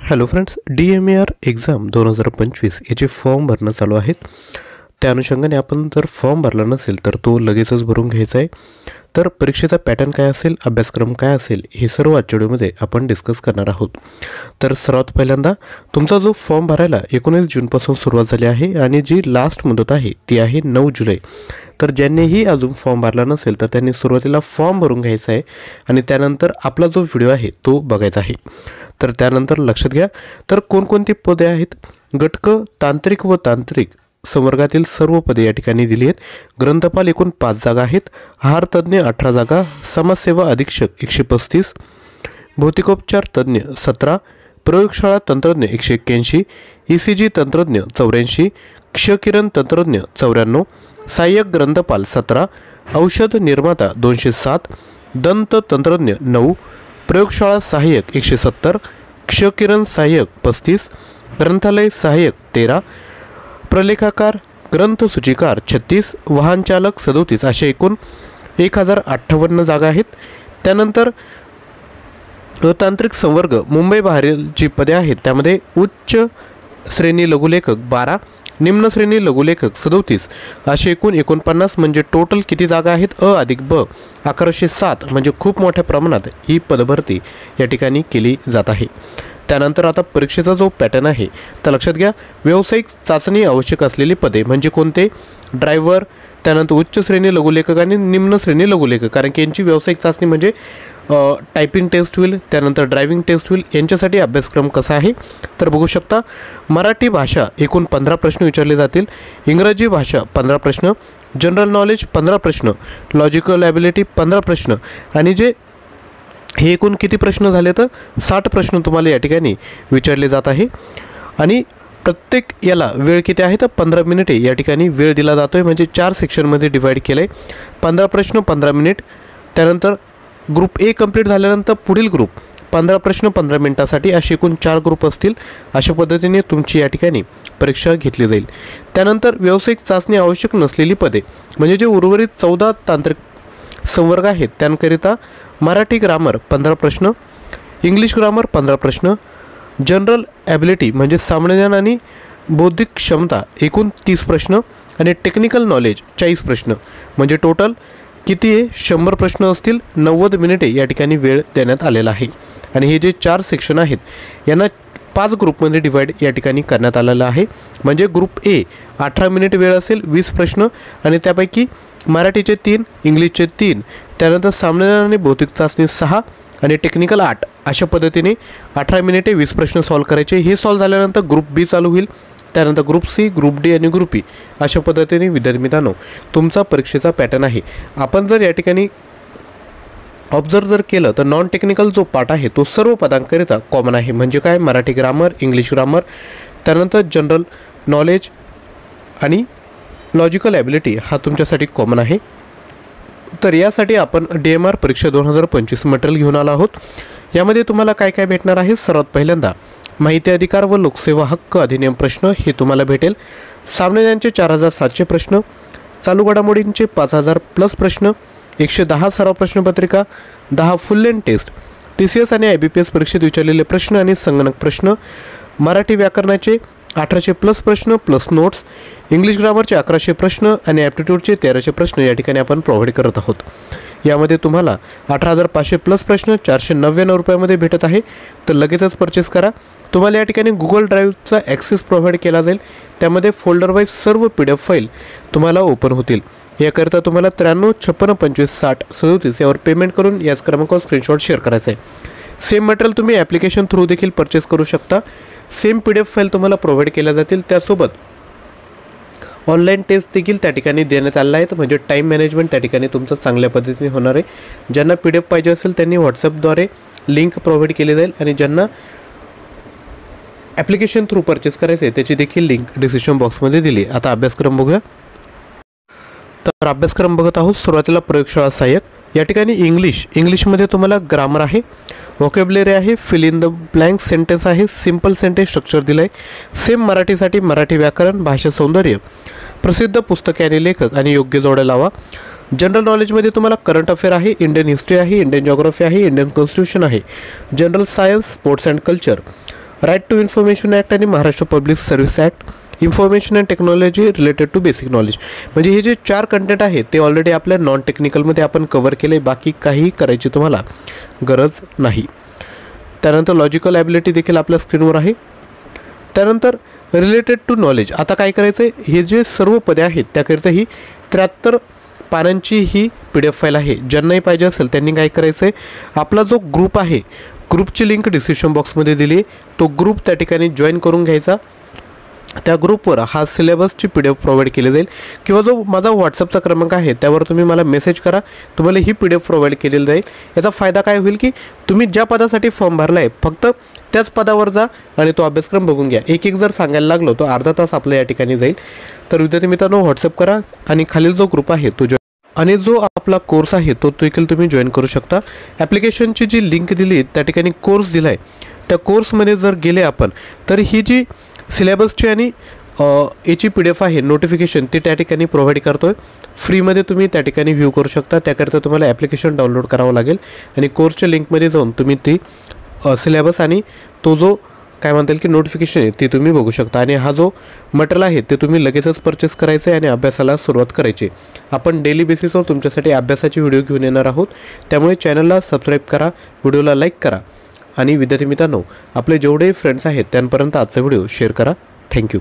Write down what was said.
Hello friends, DMAR exam 2025 याचे form भरणं चालू आहेत। त्या अनुषंगाने आपण जर फॉर्म भरला नसेल तर तो लगेचच भरून घ्यायचा आहे। तर परीक्षेचा पॅटर्न काय असेल, अभ्यासक्रम काय असेल, हे सर्व आजच्या व्हिडिओमध्ये आपण डिस्कस करणार आहोत। तर सर्वात पहिल्यांदा तुमचा जो फॉर्म भरायला 19 जूनपासून सुरुवात झाली आहे आणि जी लास्ट मुदत आहे ती आहे 9 जुलै। तर ज्यांनीही अजून फॉर्म भरला नसेल तर त्यांनी सुरुवातीला फॉर्म भरून घ्यायचा आहे आणि त्यानंतर आपला जो व्हिडिओ आहे तो बघायचा आहे। तर त्यानंतर लक्षात घ्या, तर कोणकोणती पदे आहेत। गटक, तांत्रिक व तांत्रिक संवर्गातील सर्व पदे या ठिकाणी दिली आहेत। ग्रंथपाल एकूण 5 जागा आहेत। आहार तज्ञ 18 जागा, समाजसेवा अधीक्षक 135, भौतिकोपचार तज्ञ 17, प्रयोगशाळा तंत्रज्ञ 181, ECG तंत्रज्ञ 84, क्षकिरण तंत्रज्ञ 94, सहाय्यक ग्रंथपाल 17, औषध निर्माता 207, दंत तंत्रज्ञ 9, प्रयोगशाळा सहाय्यक 170, क्षकिरण सहाय्यक 35, ग्रंथालय सहाय्यक 13, प्रलेखाकार ग्रंथसूचीकार 36, वाहन चालक 37 अशा एकूण 1058 जागा आहेत। त्यानंतर तांत्रिक संवर्ग मुंबई बाहेरील जी पदे आहेत त्यामध्ये उच्च श्रेणी लघुलेखक 12, निम्न श्रेणी लघुलेखक 37 असे एकूण 49, म्हणजे टोटल किती जागा आहेत अ अधिक ब 1107, म्हणजे खूप मोठ्या प्रमाणात ही पदभरती या ठिकाणी केली जात आहे। त्यानंतर आता परीक्षेचा जो पॅटर्न आहे तर लक्षात घ्या, व्यावसायिक चाचणी आवश्यक असलेली पदे म्हणजे कोणते, ड्रायव्हर, त्यानंतर उच्च श्रेणी लघुलेखक आणि निम्न श्रेणी लघुलेखक, कारण की यांची व्यावसायिक चाचणी म्हणजे टायपिंग टेस्ट होईल, त्यानंतर ड्रायव्हिंग टेस्ट होईल। यांच्यासाठी अभ्यासक्रम कसा आहे तर बघू शकता, मराठी भाषा एकूण 15 प्रश्न विचारले जातील, इंग्रजी भाषा 15 प्रश्न, जनरल नॉलेज 15 प्रश्न, लॉजिकल ॲबिलिटी 15 प्रश्न, आणि जे हे एकूण किती प्रश्न झाले तर 60 प्रश्न तुम्हाला या ठिकाणी विचारले जात आहे। आणि प्रत्येक याला वेळ किती आहे तर 15 मिनिटे या ठिकाणी वेळ दिला जातो आहे, म्हणजे 4 सेक्शनमध्ये डिवाईड केलं आहे। 15 प्रश्न 15 मिनिट, त्यानंतर ग्रुप ए कंप्लीट झाल्यानंतर पुढील ग्रुप 15 प्रश्न 15 मिनिटासाठी असे एकूण 4 ग्रुप असतील। अशा पद्धतीने तुमची या ठिकाणी परीक्षा घेतली जाईल। त्यानंतर व्यावसायिक चाचणी आवश्यक नसलेली पदे म्हणजे जे उर्वरित 14 तांत्रिक संवर्ग आहेत त्यांकरिता मराठी ग्रामर 15 प्रश्न, इंग्लिश ग्रामर 15 प्रश्न, जनरल ॲबिलिटी म्हणजे सामान्य ज्ञान आणि बौद्धिक क्षमता एकूण 30 प्रश्न, आणि टेक्निकल नॉलेज 40 प्रश्न, म्हणजे टोटल किती आहे 100 प्रश्न असतील। 90 मिनिटे या ठिकाणी वेळ देण्यात आलेला आहे। आणि हे जे 4 सेक्शन आहेत यांना 5 ग्रुपमध्ये डिवाईड या ठिकाणी करण्यात आलेलं आहे, म्हणजे ग्रुप ए 18 मिनिट वेळ असेल, 20 प्रश्न, आणि त्यापैकी मराठीचे 3, इंग्लिशचे 3, त्यानंतर सामान्य आणि भौतिक चाचणी 6 आणि टेक्निकल 8 अशा पद्धतीने 18 मिनिटे 20 प्रश्न सॉल्व करायचे। हे सॉल्व झाल्यानंतर ग्रुप बी चालू होईल, त्यानंतर ग्रुप सी, ग्रुप डी आणि ग्रुप ई अशा पद्धतीने विद्यार्थी मित्रांनो तुमचा परीक्षेचा पॅटर्न आहे। आपण जर या ठिकाणी ऑब्झर्व जर केलं तर नॉन टेक्निकल जो पार्ट आहे तो सर्व पदांकरिता कॉमन आहे, म्हणजे काय, मराठी ग्रामर, इंग्लिश ग्रामर, त्यानंतर जनरल नॉलेज आणि लॉजिकल ॲबिलिटी हा तुमच्यासाठी कॉमन आहे। तर यासाठी आपण DMR परीक्षा 2025 मटेरियल घेऊन आलो आहोत। यामध्ये तुम्हाला काय काय भेटणार आहे, सर्वात पहिल्यांदा माहिती अधिकार व लोकसेवा हक्क अधिनियम प्रश्न हे तुम्हाला भेटेल, सामान्य ज्ञानचे 4700 प्रश्न, चालू घडामोडींचे 5000 प्लस प्रश्न, 110 सराव प्रश्नपत्रिका, 10 फुल लेंथ टेस्ट, TCS आणि IBPS परीक्षेत विचारलेले प्रश्न आणि संगणक प्रश्न, मराठी व्याकरणाचे 1800 प्लस प्रश्न प्लस नोट्स, इंग्लिश ग्रामरचे 1100 प्रश्न आणि ॲप्टिट्यूडचे 1300 प्रश्न या ठिकाणी आपण प्रोव्हाइड करत आहोत। यामध्ये तुम्हाला 18,500 प्लस प्रश्न 499 रुपयामध्ये भेटत आहे। तर लगेचच परचेस करा। तुम्हाला या ठिकाणी गुगल ड्राईव्हचा ॲक्सेस प्रोव्हाइड केला जाईल, त्यामध्ये फोल्डर वाईज सर्व PDF फाईल तुम्हाला ओपन होतील। याकरिता तुम्हाला 93 56 25 60 37 यावर पेमेंट करून याच क्रमांकावर स्क्रीनशॉट शेअर करायचा आहे। सेम मटेरियल तुम्ही ॲप्लिकेशन थ्रू देखील परचेस करू शकता। सेम PDF फाईल तुम्हाला प्रोव्हाइड केल्या जातील, त्यासोबत ऑनलाईन टेस्ट देखील त्या ठिकाणी देण्यात आलेला आहे, म्हणजे टाईम मॅनेजमेंट त्या ठिकाणी तुमचं चांगल्या पद्धतीने होणार आहे। ज्यांना PDF पाहिजे असेल त्यांनी व्हॉट्सअपद्वारे लिंक प्रोव्हाइड केली जाईल, आणि ज्यांना ॲप्लिकेशन थ्रू परचेस करायचं आहे त्याची देखील लिंक डिस्क्रिप्शन बॉक्समध्ये दिली। आता अभ्यासक्रम बघूया। तर अभ्यासक्रम बघत आहोत। सुरुवातीला प्रयोगशाळा सहाय्यक, या ठिकाणी इंग्लिशमध्ये तुम्हाला ग्रामर आहे, व्होकॅब्युलरी आहे, fill in the blank sentence आहे, सिंपल सेंटेन्स स्ट्रक्चर दिलं आहे। सेम मराठीसाठी मराठी व्याकरण, भाषा सौंदर्य, प्रसिद्ध पुस्तके आणि लेखक आणि योग्य जोड्या लावा। जनरल नॉलेजमध्ये तुम्हाला करंट अफेअर आहे, इंडियन हिस्ट्री आहे, इंडियन जिओग्राफी आहे, इंडियन कॉन्स्टिट्यूशन आहे, general science, sports and culture, right to information act आणि Maharashtra public service act, information and technology related to basic knowledge. म्हणजे हे जे 4 कंटेंट आहेत ते ऑलरेडी आपल्या नॉन टेक्निकलमध्ये आपण कव्हर केले, बाकी काही करायची तुम्हाला गरज नाही. त्यानंतर लॉजिकल ॲबिलिटी देखील आपल्या स्क्रीनवर आहे. त्यानंतर रिलेटेड टू नॉलेज, आता काय करायचं आहे, हे जे सर्व पदे आहेत त्याकरिता ही 73 पानांची ही PDF फाईल आहे. ज्यांनाही पाहिजे असेल त्यांनी काय करायचं आहे, आपला जो ग्रुप आहे, ग्रुपची लिंक डिस्क्रिप्शन बॉक्समध्ये दिली आहे, तो ग्रुप त्या ठिकाणी जॉईन करून घ्यायचा. त्या ग्रुपवर हा सिलेबसची PDF प्रोव्हाइड केली जाईल, किंवा जो माझा व्हॉट्सअपचा क्रमांक आहे त्यावर तुम्ही मला मेसेज करा, तुम्हाला ही PDF प्रोव्हाइड केलेली जाईल. याचा फायदा काय होईल की तुम्ही ज्या पदासाठी फॉर्म भरला आहे फक्त त्याच पदावर जा आणि तो अभ्यासक्रम बघून घ्या. एक जर सांगायला लागलो तो अर्धा तास आपल्या या ठिकाणी जाईल. तर विद्यार्थी मित्रांनो, व्हॉट्सअप करा आणि खालील जो ग्रुप आहे तो आणि जो आपला कोर्स आहे तो देखील तुम्ही जॉईन करू शकता. ॲप्लिकेशनची जी लिंक दिली त्या ठिकाणी कोर्स दिला आहे, त्या कोर्समध्ये जर गेले आपण तर ही जी सिलेबसची आणि याची PDF आहे नोटिफिकेशन ती त्या ठिकाणी प्रोव्हाइड करतो आहे. फ्रीमध्ये तुम्ही त्या ठिकाणी व्ह्यू करू शकता. त्याकरिता तुम्हाला ॲप्लिकेशन डाउनलोड करावं लागेल आणि कोर्सच्या लिंकमध्ये जाऊन तुम्ही ती सिलेबस आणि तो जो काय म्हणता येईल की नोटिफिकेशन आहे ती तुम्ही बघू शकता. आणि हा जो मटेरियल आहे ते तुम्ही लगेचच परचेस करायचं आहे आणि अभ्यासाला सुरुवात करायची. आपण डेली बेसिसवर तुमच्यासाठी अभ्यासाची व्हिडिओ घेऊन येणार आहोत. त्यामुळे चॅनलला सबस्क्राईब करा, व्हिडिओला लाईक करा आणि विद्यार्थी मित्रांनो, आपले जेवढे फ्रेंड्स आहेत त्यांपर्यंत आजचा व्हिडिओ शेअर करा. थँक्यू.